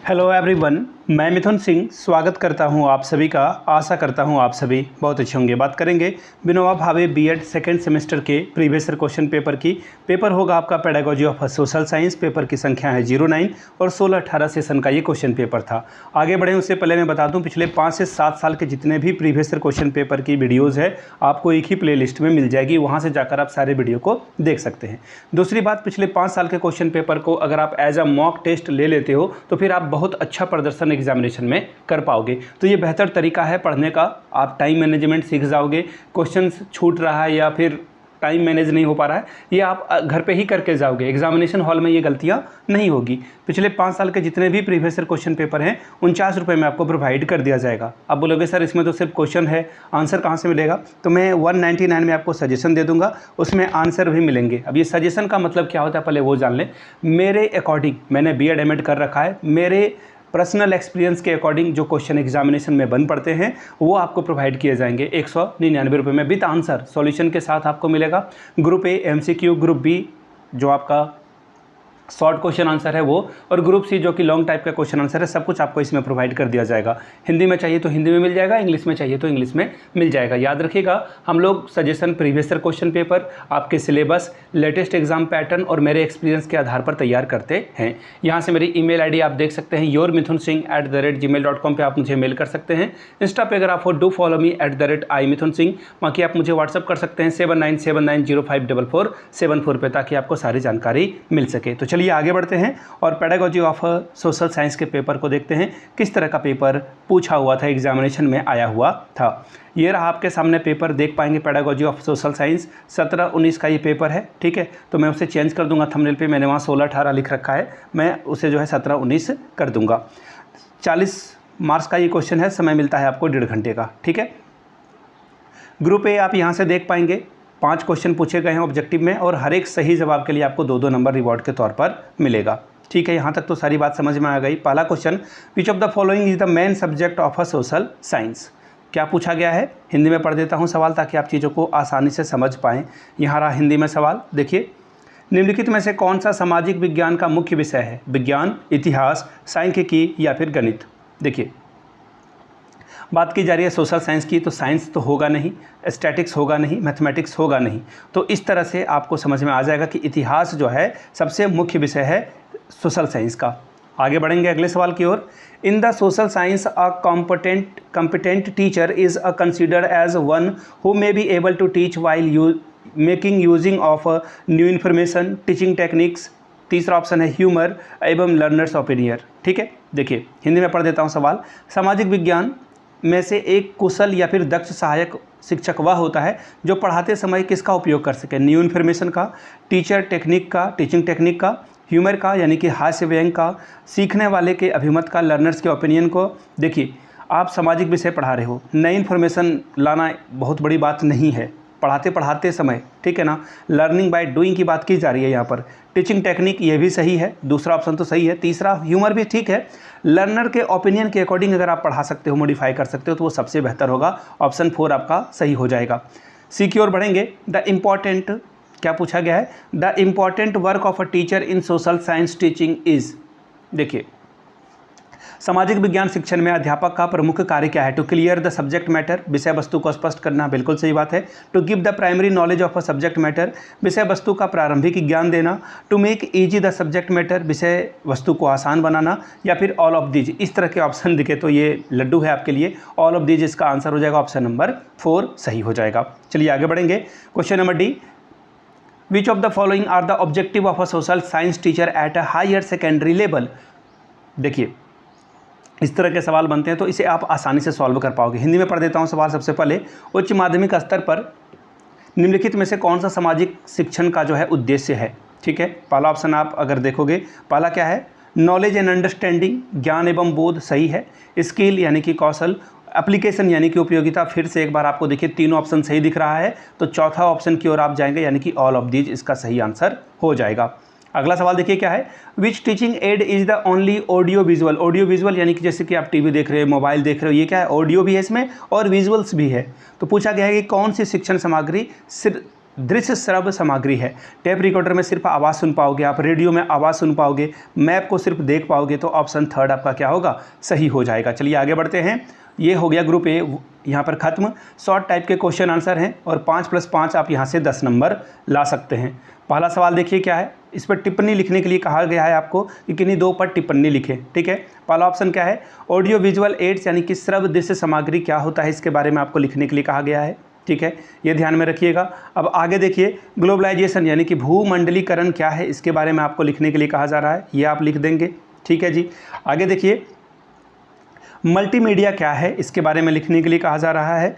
Hello everyone, मैं मिथुन सिंह स्वागत करता हूं आप सभी का। आशा करता हूं आप सभी बहुत अच्छे होंगे। बात करेंगे Vinoba Bhave BEd second semester के प्रीवियस ईयर क्वेश्चन पेपर की। पेपर होगा आपका pedagogy of social science. Paper की संख्या है 09 और 16-18 सेशन का ये क्वेश्चन पेपर था। आगे बढ़ें उससे पहले मैं बता दूं, पिछले 5 से 7 साल के जितने भी प्रीवियस ईयर क्वेश्चन पेपर की वीडियोज़ है आपको एक ही प्ले लिस्ट में मिल जाएगी, वहाँ से जाकर आप सारे वीडियो को देख सकते हैं। दूसरी बात, पिछले 5 साल के क्वेश्चन पेपर को अगर आप एज अ मॉक टेस्ट ले लेते हो तो फिर आप बहुत अच्छा प्रदर्शन एग्जामिनेशन में कर पाओगे। तो ये बेहतर तरीका है पढ़ने का। आप टाइम मैनेजमेंट सीख जाओगे। क्वेश्चंस छूट रहा है या फिर टाइम मैनेज नहीं हो पा रहा है, ये आप घर पे ही करके जाओगे। एग्जामिनेशन हॉल में ये गलतियां नहीं होगी। पिछले 5 साल के जितने भी प्रीवियस ईयर क्वेश्चन पेपर हैं 49 रुपये में आपको प्रोवाइड कर दिया जाएगा। अब बोलोगे सर इसमें तो सिर्फ क्वेश्चन है, आंसर कहाँ से मिलेगा? तो मैं 199 में आपको सजेशन दे दूंगा, उसमें आंसर भी मिलेंगे। अब ये सजेशन का मतलब क्या होता है पहले वो जान लें। मेरे अकॉर्डिंग, मैंने बीएड एमएड कर रखा है, मेरे पर्सनल एक्सपीरियंस के अकॉर्डिंग जो क्वेश्चन एग्जामिनेशन में बन पड़ते हैं वो आपको प्रोवाइड किए जाएंगे 199 रुपये में विद आंसर सॉल्यूशन के साथ आपको मिलेगा। Group A MCQ, group B जो आपका शॉर्ट क्वेश्चन आंसर है वो, और ग्रुप सी जो कि लॉन्ग टाइप का क्वेश्चन आंसर है, सब कुछ आपको इसमें प्रोवाइड कर दिया जाएगा। हिंदी में चाहिए तो हिंदी में मिल जाएगा, इंग्लिश में चाहिए तो इंग्लिश में मिल जाएगा। याद रखिएगा, हम लोग suggestion, previous year question paper, आपके सिलेबस, लेटेस्ट एग्जाम पैटर्न और मेरे एक्सपीरियंस के आधार पर तैयार करते हैं। यहाँ से मेरी ईमेल आईडी आप देख सकते हैं, yourmithunsingh@gmail.com पे आप मुझे मेल कर सकते हैं। इंस्टा पे अगर आप हो डू फॉलो मी @imithunsingh। बाकी आप मुझे व्हाट्सअप कर सकते हैं 7979054474 पे, ताकि आपको सारी जानकारी मिल सके। तो चलिए आगे बढ़ते हैं और पेडागोजी ऑफ सोशल साइंस के पेपर को देखते हैं, किस तरह का पेपर पूछा हुआ था, एग्जामिनेशन में आया हुआ था। ये रहा आपके सामने पेपर, देख पाएंगे पेडागोजी ऑफ सोशल साइंस 17-19 का ये पेपर है। ठीक है, तो मैं उसे चेंज कर दूंगा। थंबनेल पे मैंने वहाँ 16-18 लिख रखा है, मैं उसे जो है 17-19 कर दूंगा। 40 मार्क्स का ये क्वेश्चन है, समय मिलता है आपको 1.5 घंटे का। ठीक है, ग्रुप ए आप यहाँ से देख पाएंगे 5 क्वेश्चन पूछे गए हैं ऑब्जेक्टिव में, और हर एक सही जवाब के लिए आपको 2-2 नंबर रिवॉर्ड के तौर पर मिलेगा। ठीक है, यहाँ तक तो सारी बात समझ में आ गई। पहला question, which of the following is the main subject of a social science? क्या पूछा गया है? हिंदी में पढ़ देता हूँ सवाल ताकि आप चीज़ों को आसानी से समझ पाएँ। यहाँ रहा हिंदी में सवाल, देखिए, निम्नलिखित में से कौन सा सामाजिक विज्ञान का मुख्य विषय है? विज्ञान, इतिहास, सांख्यिकी या फिर गणित? देखिए, बात की जा रही है सोशल साइंस की, तो साइंस तो होगा नहीं, स्टैटिक्स होगा नहीं, मैथमेटिक्स होगा नहीं। तो इस तरह से आपको समझ में आ जाएगा कि इतिहास जो है सबसे मुख्य विषय है सोशल साइंस का। आगे बढ़ेंगे अगले सवाल की ओर। In the social science a competent teacher is a considered as one who may be able to teach while making using of new information, teaching techniques. तीसरा ऑप्शन है ह्यूमर एवं लर्नर्स ओपिनियन। ठीक है, देखिए हिंदी में पढ़ देता हूँ सवाल। सामाजिक विज्ञान में से एक कुशल या फिर दक्ष सहायक शिक्षक वह होता है जो पढ़ाते समय किसका उपयोग कर सके? न्यू इन्फॉर्मेशन का, टीचर टेक्निक का, टीचिंग टेक्निक का, ह्यूमर का यानी कि हास्य व्यंग का, सीखने वाले के अभिमत का, लर्नर्स के ओपिनियन को। देखिए, आप सामाजिक विषय पढ़ा रहे हो, नई इन्फॉर्मेशन लाना बहुत बड़ी बात नहीं है पढ़ाते समय, ठीक है ना। लर्निंग बाय डूइंग की बात की जा रही है यहाँ पर। टीचिंग टेक्निक ये भी सही है, दूसरा ऑप्शन तो सही है। तीसरा ह्यूमर भी ठीक है। लर्नर के ओपिनियन के अकॉर्डिंग अगर आप पढ़ा सकते हो, मॉडिफाई कर सकते हो, तो वो सबसे बेहतर होगा। ऑप्शन 4 आपका सही हो जाएगा। सी की ओर बढ़ेंगे। द इम्पॉर्टेंट, क्या पूछा गया है? The important work of a teacher in social science teaching is. देखिए, सामाजिक विज्ञान शिक्षण में अध्यापक का प्रमुख कार्य क्या है? To clear the subject matter, विषय वस्तु को स्पष्ट करना, बिल्कुल सही बात है। To give the primary knowledge of a subject matter, विषय वस्तु का प्रारंभिक ज्ञान देना। To make easy the subject matter, विषय वस्तु को आसान बनाना, या फिर ऑल ऑफ दीज। इस तरह के ऑप्शन दिखे तो ये लड्डू है आपके लिए, ऑल ऑफ दीज इसका आंसर हो जाएगा। ऑप्शन नंबर 4 सही हो जाएगा। चलिए आगे बढ़ेंगे। Question number D, which of the following are the objective of a social science teacher at a higher secondary level? देखिए, इस तरह के सवाल बनते हैं तो इसे आप आसानी से सॉल्व कर पाओगे। हिंदी में पढ़ देता हूँ सवाल सबसे पहले। उच्च माध्यमिक स्तर पर निम्नलिखित में से कौन सा सामाजिक शिक्षण का जो है उद्देश्य है? ठीक है, पहला ऑप्शन आप अगर देखोगे, पहला क्या है? नॉलेज एंड अंडरस्टैंडिंग, ज्ञान एवं बोध, सही है। स्किल यानी कि कौशल, एप्लीकेशन यानी कि उपयोगिता, फिर से एक बार आपको देखिए तीनों ऑप्शन सही दिख रहा है, तो चौथा ऑप्शन की ओर आप जाएंगे यानी कि ऑल ऑफ दीज इसका सही आंसर हो जाएगा। अगला सवाल देखिए क्या है? Which teaching aid is the only audio visual? Audio visual यानी कि जैसे कि आप टीवी देख रहे हो, मोबाइल देख रहे हो, ये क्या है? ऑडियो भी है इसमें और विजुअल्स भी है। तो पूछा गया है कि कौन सी शिक्षण सामग्री दृश्य श्रव्य सामग्री है। टेप रिकॉर्डर में सिर्फ आवाज़ सुन पाओगे आप, रेडियो में आवाज़ सुन पाओगे, मैप को सिर्फ देख पाओगे, तो ऑप्शन थर्ड आपका क्या होगा, सही हो जाएगा। चलिए आगे बढ़ते हैं। ये हो गया ग्रुप ए यहाँ पर ख़त्म। शॉर्ट टाइप के क्वेश्चन आंसर हैं और 5+5 आप यहाँ से 10 नंबर ला सकते हैं। पहला सवाल देखिए क्या है, इस पर टिप्पणी लिखने के लिए कहा गया है आपको कि किन्हीं 2 पर टिप्पणी लिखें। ठीक है, पहला ऑप्शन क्या है, ऑडियो विजुअल एड्स यानी कि श्रव्य दृश्य सामग्री क्या होता है, इसके बारे में आपको लिखने के लिए कहा गया है। ठीक है, ये ध्यान में रखिएगा। अब आगे देखिए, ग्लोबलाइजेशन यानी कि भूमंडलीकरण क्या है, इसके बारे में आपको लिखने के लिए कहा जा रहा है, ये आप लिख देंगे। ठीक है जी, आगे देखिए, मल्टीमीडिया क्या है, इसके बारे में लिखने के लिए कहा जा रहा है।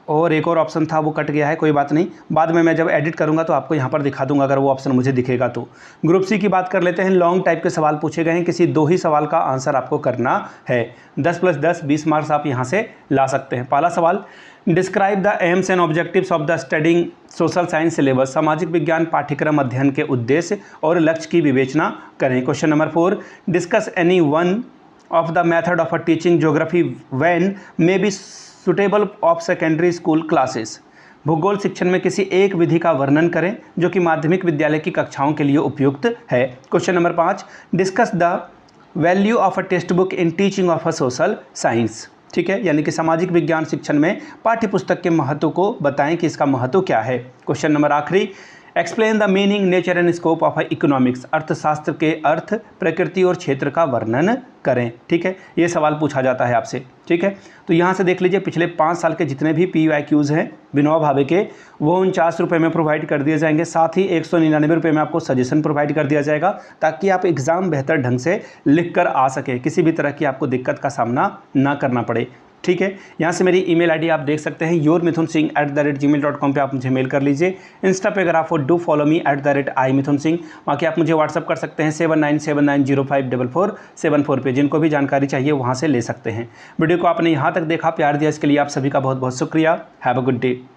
और एक और ऑप्शन था वो कट गया है, कोई बात नहीं, बाद में मैं जब एडिट करूंगा तो आपको यहाँ पर दिखा दूंगा अगर वो ऑप्शन मुझे दिखेगा तो। ग्रुप सी की बात कर लेते हैं। लॉन्ग टाइप के सवाल पूछे गए हैं, किसी 2 ही सवाल का आंसर आपको करना है। 10+10 20 मार्क्स आप यहाँ से ला सकते हैं। पहला सवाल, describe the AIIMS and objectives of the studying social science syllabus. सामाजिक विज्ञान पाठ्यक्रम अध्ययन के उद्देश्य और लक्ष्य की विवेचना करें। Question number 4, discuss any one of the method of a teaching geography when may be suitable of secondary school classes। भूगोल शिक्षण में किसी एक विधि का वर्णन करें जो कि माध्यमिक विद्यालय की कक्षाओं के लिए उपयुक्त है। Question number 5, discuss the value of a text book in teaching of a social science. ठीक है, यानी कि सामाजिक विज्ञान शिक्षण में पाठ्यपुस्तक के महत्व को बताएं कि इसका महत्व क्या है। क्वेश्चन नंबर आखिरी, explain the meaning nature and scope of economics. अर्थशास्त्र के अर्थ, प्रकृति और क्षेत्र का वर्णन करें। ठीक है, ये सवाल पूछा जाता है आपसे। ठीक है, तो यहाँ से देख लीजिए पिछले 5 साल के जितने भी PYQs हैं विनोबा भावे के, वो 49 रुपये में प्रोवाइड कर दिए जाएंगे। साथ ही 199 रुपये में आपको सजेशन प्रोवाइड कर दिया जाएगा ताकि आप एग्ज़ाम बेहतर ढंग से लिख कर आ सके, किसी भी तरह की आपको दिक्कत का सामना ना करना पड़े। ठीक है, यहाँ से मेरी ईमेल आईडी आप देख सकते हैं, yourmithunsingh@gmail.com पे आप मुझे मेल कर लीजिए। इंस्टा पे अगर आप डू फॉलो मी @imithunsingh, बाकी आप मुझे व्हाट्सअप कर सकते हैं 7979054474 पे। जिनको भी जानकारी चाहिए वहाँ से ले सकते हैं। वीडियो को आपने यहाँ तक देखा, प्यार दिया, इसके लिए आप सभी का बहुत बहुत शुक्रिया। Have a good day.